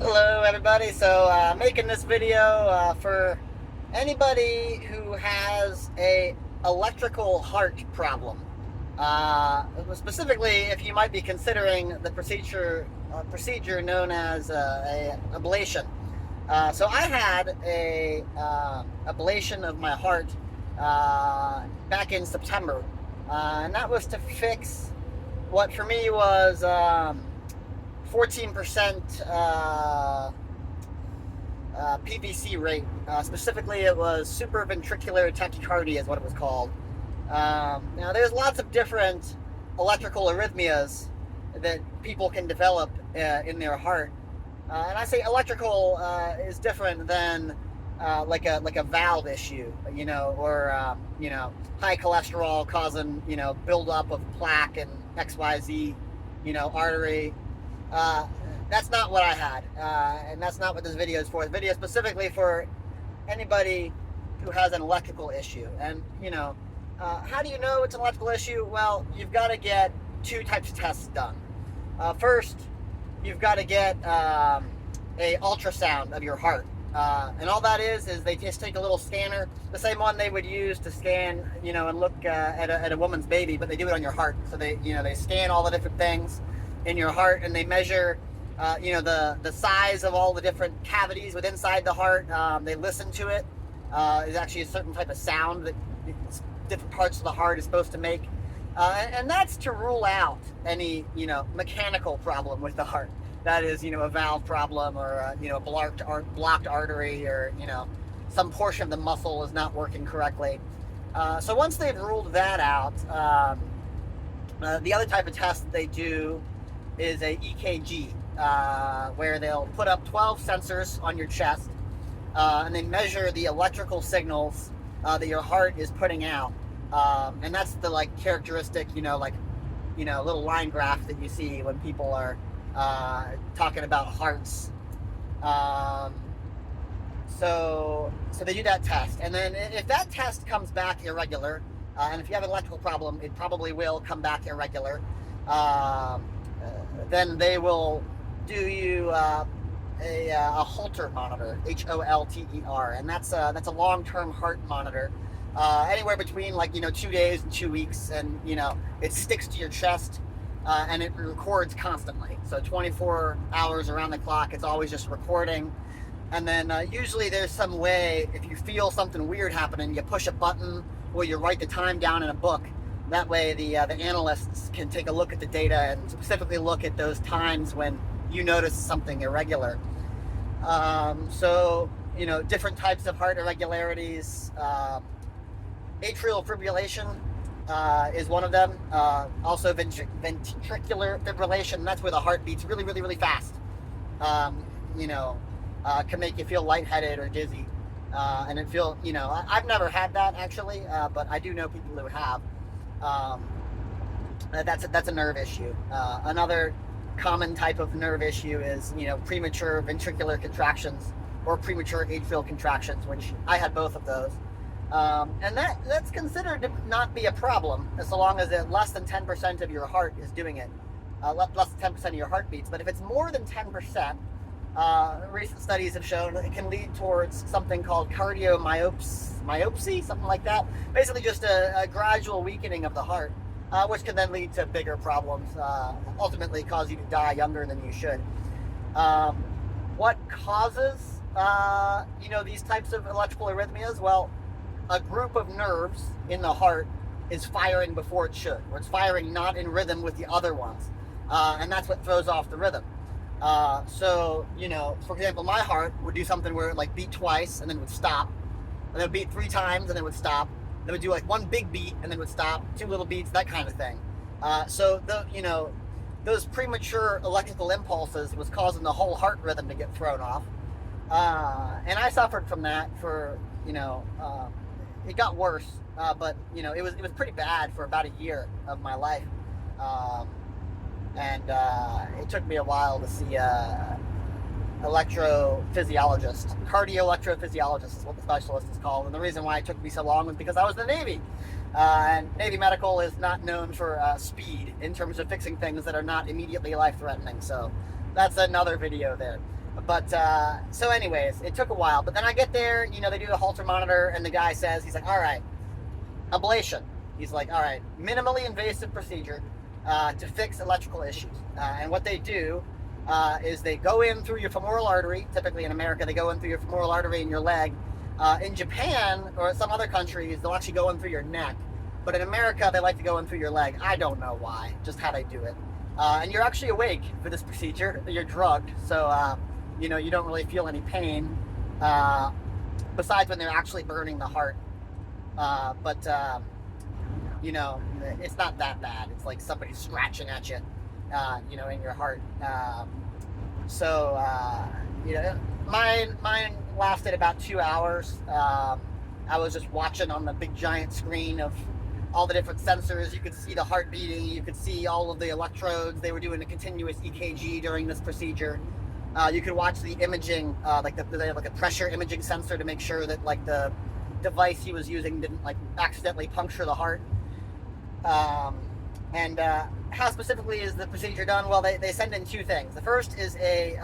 Hello everybody, so making this video for anybody who has a electrical heart problem. Specifically, if you might be considering the procedure known as a ablation. So I had a ablation of my heart back in September, and that was to fix what for me was 14% PVC rate. Specifically, it was supraventricular tachycardia is what it was called. Now, there's lots of different electrical arrhythmias that people can develop in their heart. And I say electrical is different than like a valve issue, or high cholesterol causing buildup of plaque and XYZ, artery. That's not what I had, and that's not what this video is for. The video is specifically for anybody who has an electrical issue. And how do you know it's an electrical issue? Well, you've got to get two types of tests done. First, you've got to get a ultrasound of your heart, and all that is they just take a little scanner, the same one they would use to scan, and look at a woman's baby, but they do it on your heart. So they scan all the different things in your heart, and they measure the size of all the different cavities within inside the heart. They listen to it. There's actually a certain type of sound that different parts of the heart is supposed to make, and that's to rule out any mechanical problem with the heart. That is a valve problem, or a blocked artery, or some portion of the muscle is not working correctly. So once they've ruled that out, the other type of test that they do is a EKG, where they'll put up 12 sensors on your chest, and they measure the electrical signals that your heart is putting out, and that's the characteristic little line graph that you see when people are talking about hearts. So they do that test, and then if that test comes back irregular, and if you have an electrical problem, it probably will come back irregular. Then they will do you a Holter monitor, HOLTER, and that's a long-term heart monitor, anywhere between 2 days and 2 weeks, and it sticks to your chest, and it records constantly. So 24 hours around the clock, it's always just recording. And then usually there's some way, if you feel something weird happening, you push a button or you write the time down in a book. That way the analysts can take a look at the data and specifically look at those times when you notice something irregular. So different types of heart irregularities. Atrial fibrillation is one of them. Also ventricular fibrillation. That's where the heart beats really, really, really fast. Can make you feel lightheaded or dizzy. And it feel, I've never had that actually, but I do know people who have. That's a nerve issue. Another common type of nerve issue is premature ventricular contractions or premature atrial contractions, which I had both of those. And that's considered to not be a problem as long as less than 10% of your heart is doing it, less than 10% of your heartbeats. But if it's more than 10%, recent studies have shown it can lead towards something called cardiomyopathy, something like that. Basically just a gradual weakening of the heart, which can then lead to bigger problems, ultimately cause you to die younger than you should. What causes these types of electrical arrhythmias? Well, a group of nerves in the heart is firing before it should, or it's firing not in rhythm with the other ones, and that's what throws off the rhythm. So, for example, my heart would do something where it beat twice and then would stop, and then it would beat 3 times and then would stop. Then it would do one big beat and then would stop, 2 little beats, that kind of thing. So those premature electrical impulses was causing the whole heart rhythm to get thrown off. And I suffered from that for, it got worse, but it was pretty bad for about a year of my life. And it took me a while to see electrophysiologist. Cardio-electrophysiologist is what the specialist is called. And the reason why it took me so long was because I was in the Navy. And Navy medical is not known for speed in terms of fixing things that are not immediately life-threatening. So that's another video there. But so anyways, it took a while. But then I get there, they do the Holter monitor, and the guy says, he's like, all right, ablation. He's like, all right, minimally invasive procedure to fix electrical issues. And what they do is they go in through your femoral artery. Typically in America, they go in through your femoral artery in your leg. In Japan or some other countries, they'll actually go in through your neck. But in America, they like to go in through your leg. I don't know why, just how they do it. And you're actually awake for this procedure. You're drugged, so you don't really feel any pain besides when they're actually burning the heart. But it's not that bad. It's like somebody scratching at you, in your heart. Mine lasted about 2 hours. I was just watching on the big giant screen of all the different sensors. You could see the heart beating. You could see all of the electrodes. They were doing a continuous EKG during this procedure. You could watch the imaging, they have like a pressure imaging sensor to make sure that like the device he was using didn't like accidentally puncture the heart. How specifically is the procedure done? Well, they send in two things. The first is a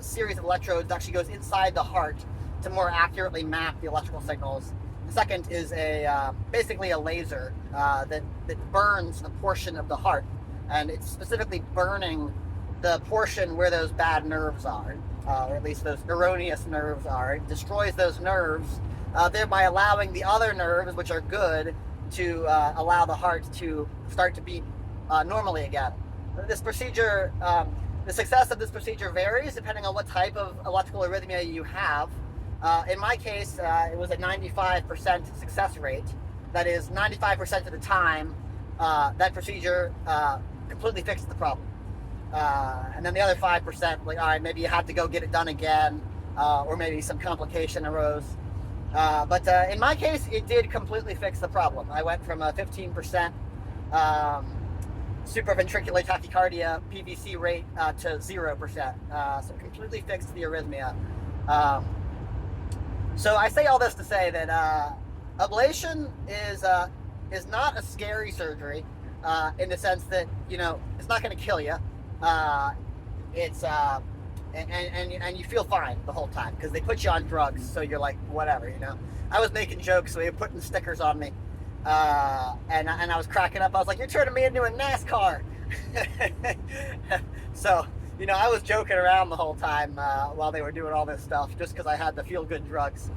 series of electrodes that actually goes inside the heart to more accurately map the electrical signals. The second is basically a laser that burns a portion of the heart, and it's specifically burning the portion where those bad nerves are, or at least those erroneous nerves are. It destroys those nerves, thereby allowing the other nerves, which are good, to allow the heart to start to beat normally again. This procedure, the success of this procedure varies depending on what type of electrical arrhythmia you have. In my case, it was a 95% success rate. That is, 95% of the time, that procedure completely fixed the problem. And then the other 5%, like, all right, maybe you had to go get it done again, or maybe some complication arose. But in my case, it did completely fix the problem. I went from a 15% supraventricular tachycardia PVC rate to 0%. So completely fixed the arrhythmia. So I say all this to say that ablation is not a scary surgery in the sense that it's not going to kill you. It's and you feel fine the whole time because they put you on drugs, so you're like whatever. I was making jokes, so they were putting stickers on me, and I was cracking up. I was like, "You're turning me into a NASCAR." So I was joking around the whole time while they were doing all this stuff, just because I had the feel good drugs.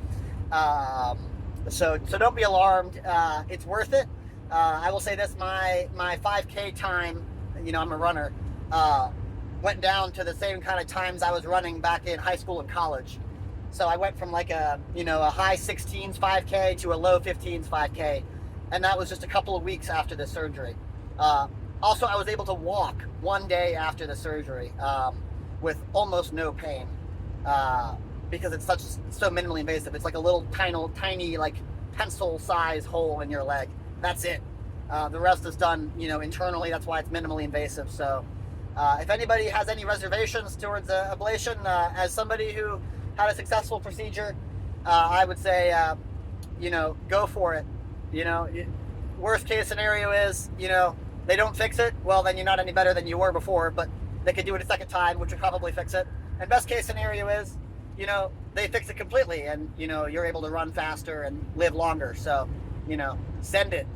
So don't be alarmed. It's worth it. I will say this: my 5K time. I'm a runner. Went down to the same kind of times I was running back in high school and college. So I went from like a high 16s 5K to a low 15s 5K, and that was just a couple of weeks after the surgery. Also, I was able to walk one day after the surgery with almost no pain because it's so minimally invasive. It's like a little tiny like pencil size hole in your leg. That's it. The rest is done internally. That's why it's minimally invasive. So if anybody has any reservations towards ablation, as somebody who had a successful procedure, I would say go for it. Worst case scenario is they don't fix it. Well, then you're not any better than you were before, but they could do it a second time, which would probably fix it. And best case scenario is they fix it completely, and you're able to run faster and live longer. So send it.